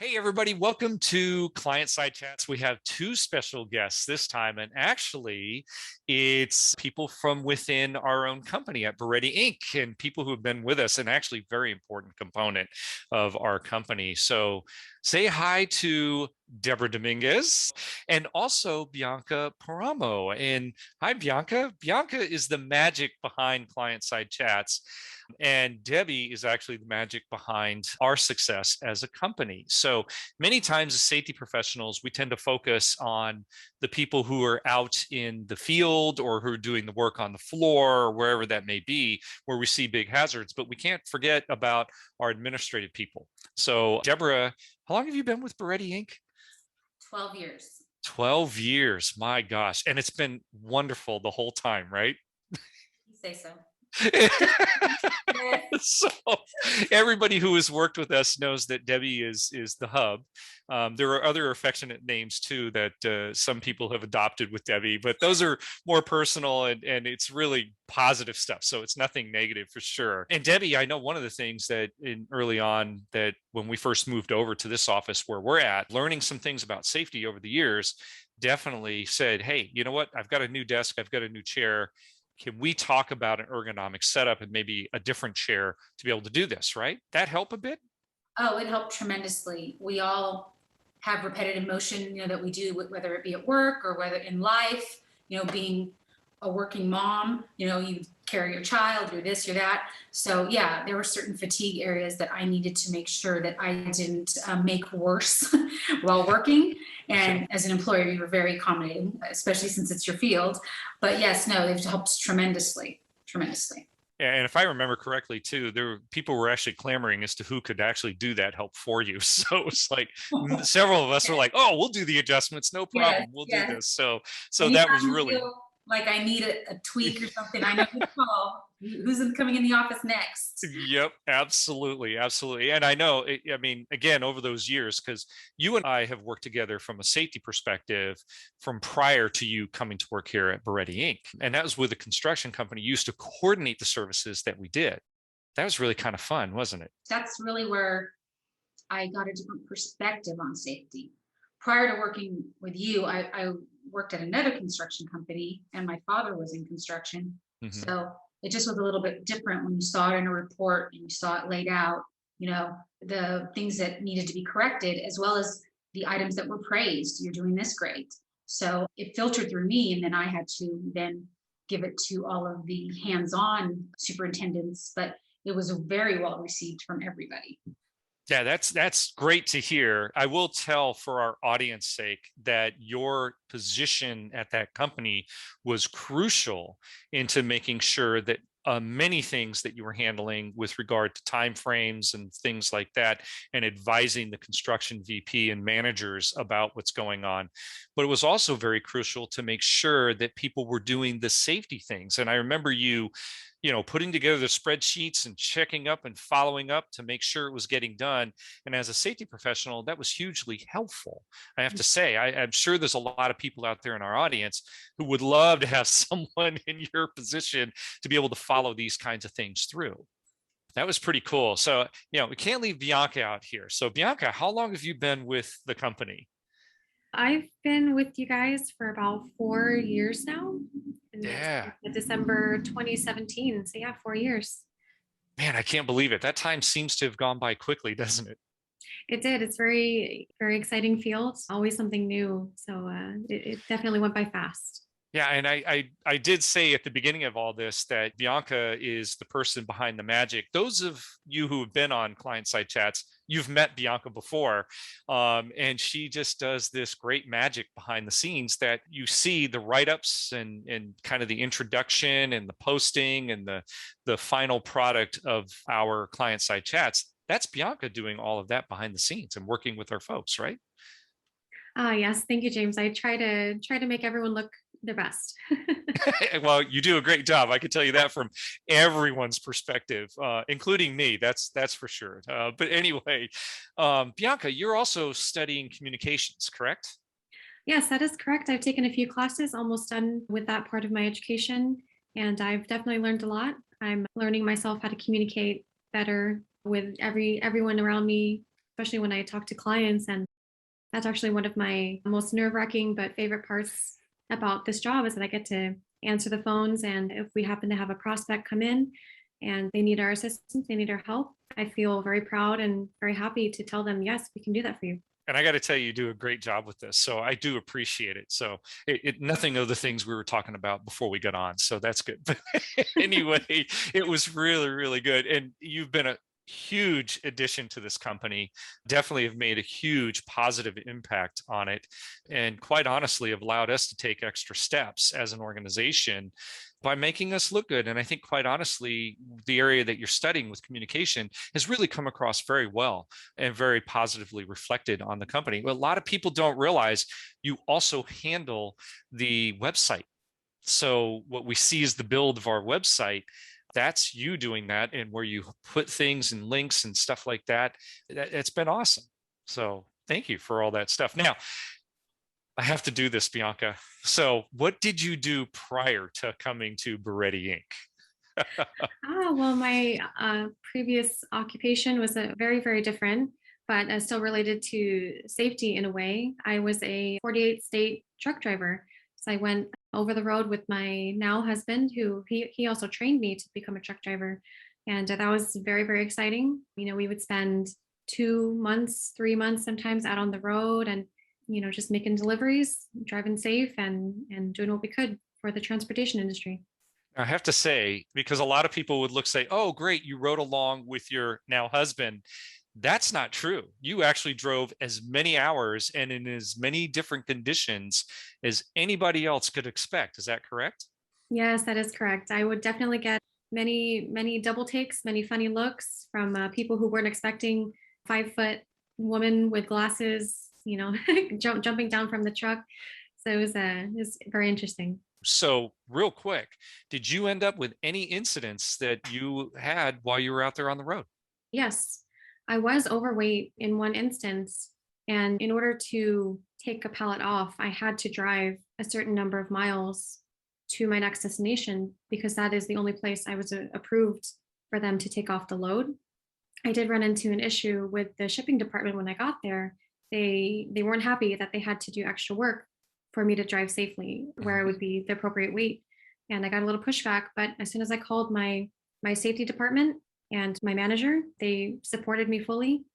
Hey, everybody, welcome to Client Side Chats. We have two special guests this time, and actually, it's people from within our own company at Beretti Inc. and people who have been with us, and actually, very important component of our company. So, say hi to Debra Dominguez and also Bianca Paramo. And hi, Bianca. Bianca is the magic behind Client Side Chats. And Debbie is actually the magic behind our success as a company. So many times, as safety professionals, we tend to focus on the people who are out in the field or who are doing the work on the floor or wherever that may be, where we see big hazards. But we can't forget about our administrative people. So, Deborah, how long have you been with Beretti Inc.? 12 years. 12 years. My gosh. And it's been wonderful the whole time, right? You say so. So everybody who has worked with us knows that Debbie is the hub. There are other affectionate names too that some people have adopted with Debbie, but those are more personal and it's really positive stuff. So it's nothing negative for sure. And Debbie, I know one of the things that in early on that when we first moved over to this office where we're at, learning some things about safety over the years, definitely said, hey, you know what? I've got a new desk, I've got a new chair. Can we talk about an ergonomic setup and maybe a different chair to be able to do this, right? That help a bit? Oh, it helped tremendously. We all have repetitive motion, that we do, whether it be at work or whether in life, being a working mom, you carry your child, you're this, you're that. So yeah, there were certain fatigue areas that I needed to make sure that I didn't make worse while working. And as an employer, you were very accommodating, especially since it's your field. But yes, no, they've helped tremendously, tremendously. And if I remember correctly, too, people were actually clamoring as to who could actually do that help for you. So it's like several of us were like, "Oh, we'll do the adjustments, no Yes, problem, we'll do yes. this." So that was Anytime you really feel like I need a tweak or something, I know who to call. Who's coming in the office next? Yep, absolutely, absolutely. And I know, I mean, again, over those years, because you and I have worked together from a safety perspective from prior to you coming to work here at Beretti Inc. And that was with a construction company used to coordinate the services that we did. That was really kind of fun, wasn't it? That's really where I got a different perspective on safety. Prior to working with you, I worked at another construction company and my father was in construction. Hmm. So it just was a little bit different when you saw it in a report and you saw it laid out, the things that needed to be corrected, as well as the items that were praised. You're doing this great. So it filtered through me, and then I had to then give it to all of the hands-on superintendents. But it was very well received from everybody. Yeah, that's great to hear. I will tell for our audience sake that your position at that company was crucial into making sure that many things that you were handling with regard to timeframes and things like that, and advising the construction VP and managers about what's going on. But it was also very crucial to make sure that people were doing the safety things. And I remember you putting together the spreadsheets and checking up and following up to make sure it was getting done. And as a safety professional, that was hugely helpful. I have to say, I'm sure there's a lot of people out there in our audience who would love to have someone in your position to be able to follow these kinds of things through. That was pretty cool. So, we can't leave Bianca out here. So, Bianca, how long have you been with the company? I've been with you guys for about 4 years now. And Yeah, December 2017. So yeah, 4 years. man, I can't believe it. That time seems to have gone by quickly, doesn't it? It did. It's very, very exciting field. Always something new. So it definitely went by fast. Yeah, and I did say at the beginning of all this that Bianca is the person behind the magic. Those of you who have been on client side chats, you've met Bianca before, and she just does this great magic behind the scenes that you see the write ups and kind of the introduction and the posting and the final product of our client side chats. That's Bianca doing all of that behind the scenes and working with our folks, right? Ah, yes. Thank you, James. I try to make everyone look their best. Well, you do a great job. I can tell you that from everyone's perspective, including me. That's for sure. But anyway, Bianca, you're also studying communications, correct? Yes, that is correct. I've taken a few classes, almost done with that part of my education, and I've definitely learned a lot. I'm learning myself how to communicate better with everyone around me especially when I talk to clients. And that's actually one of my most nerve-wracking but favorite parts about this job, is that I get to answer the phones. And if we happen to have a prospect come in and they need our assistance, they need our help, I feel very proud and very happy to tell them, yes, we can do that for you. And I got to tell you, you do a great job with this. So I do appreciate it. So nothing of the things we were talking about before we got on. So that's good. But anyway, it was really, really good. And you've been a huge addition to this company, definitely have made a huge positive impact on it. And quite honestly, have allowed us to take extra steps as an organization by making us look good. And I think, quite honestly, the area that you're studying with communication has really come across very well and very positively reflected on the company. But a lot of people don't realize you also handle the website. So what we see is the build of our website. That's you doing that, and where you put things and links and stuff like that. It's been awesome. So thank you for all that stuff. Now, I have to do this, Bianca. So what did you do prior to coming to Beretti Inc.? Well, my previous occupation was a very different, but still related to safety in a way. I was a 48 state truck driver. So I went over the road with my now husband, who he also trained me to become a truck driver. And that was very exciting. We would spend 2 months, 3 months sometimes out on the road, and just making deliveries, driving safe, and doing what we could for the transportation industry. I have to say, because a lot of people would say, oh, great, you rode along with your now husband. That's not true. You actually drove as many hours and in as many different conditions as anybody else could expect. Is that correct? Yes, that is correct. I would definitely get many double takes, many funny looks from people who weren't expecting 5-foot woman with glasses, jumping down from the truck. So it was very interesting. So real quick, did you end up with any incidents that you had while you were out there on the road? Yes, I was overweight in one instance. And in order to take a pallet off, I had to drive a certain number of miles to my next destination, because that is the only place I was approved for them to take off the load. I did run into an issue with the shipping department when I got there. They weren't happy that they had to do extra work for me to drive safely where I would be the appropriate weight. And I got a little pushback, but as soon as I called my safety department and my manager, they supported me fully,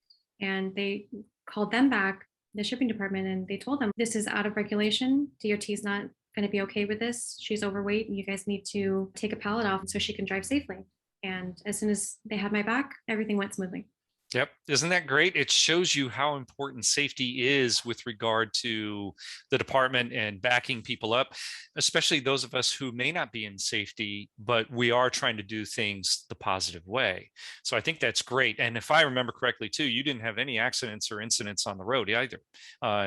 and they called them back, the shipping department, and they told them, this is out of regulation. DOT is not going to be okay with this. She's overweight, and you guys need to take a pallet off so she can drive safely. And as soon as they had my back, everything went smoothly. Yep. Isn't that great? It shows you how important safety is with regard to the department and backing people up, especially those of us who may not be in safety, but we are trying to do things the positive way. So I think that's great. And if I remember correctly, too, you didn't have any accidents or incidents on the road either,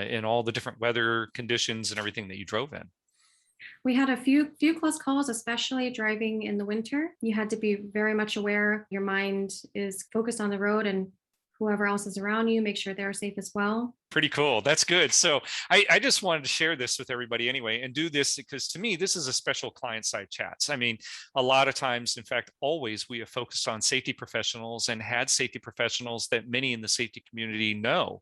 in all the different weather conditions and everything that you drove in. We had a few close calls, especially driving in the winter. You had to be very much aware. Your mind is focused on the road, and whoever else is around you, make sure they're safe as well. Pretty cool. That's good. So I just wanted to share this with everybody anyway, and do this because to me, this is a special client side chats. I mean, a lot of times, in fact, always we have focused on safety professionals and had safety professionals that many in the safety community know.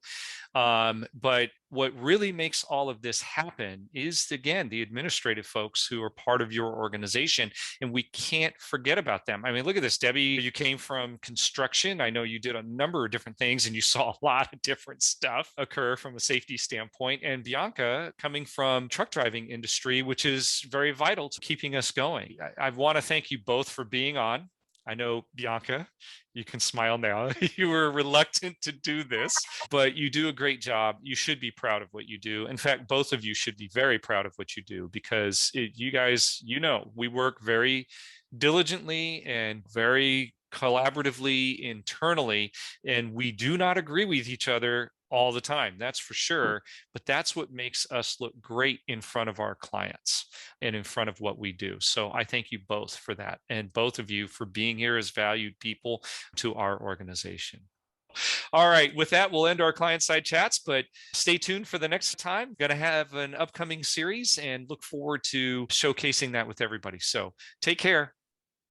But what really makes all of this happen is, again, the administrative folks who are part of your organization, and we can't forget about them. I mean, look at this, Debbie, you came from construction. I know you did a number of different things and you saw a lot of different stuff occur from a safety standpoint. And Bianca coming from truck driving industry, which is very vital to keeping us going. I want to thank you both for being on. I know, Bianca, you can smile now. You were reluctant to do this, but you do a great job. You should be proud of what you do. In fact, both of you should be very proud of what you do, because you guys, we work very diligently and very collaboratively internally, and we do not agree with each other all the time, that's for sure. But that's what makes us look great in front of our clients and in front of what we do. So I thank you both for that, and both of you for being here as valued people to our organization. All right, with that, we'll end our client side chats, but stay tuned for the next time. Going to have an upcoming series and look forward to showcasing that with everybody. So take care.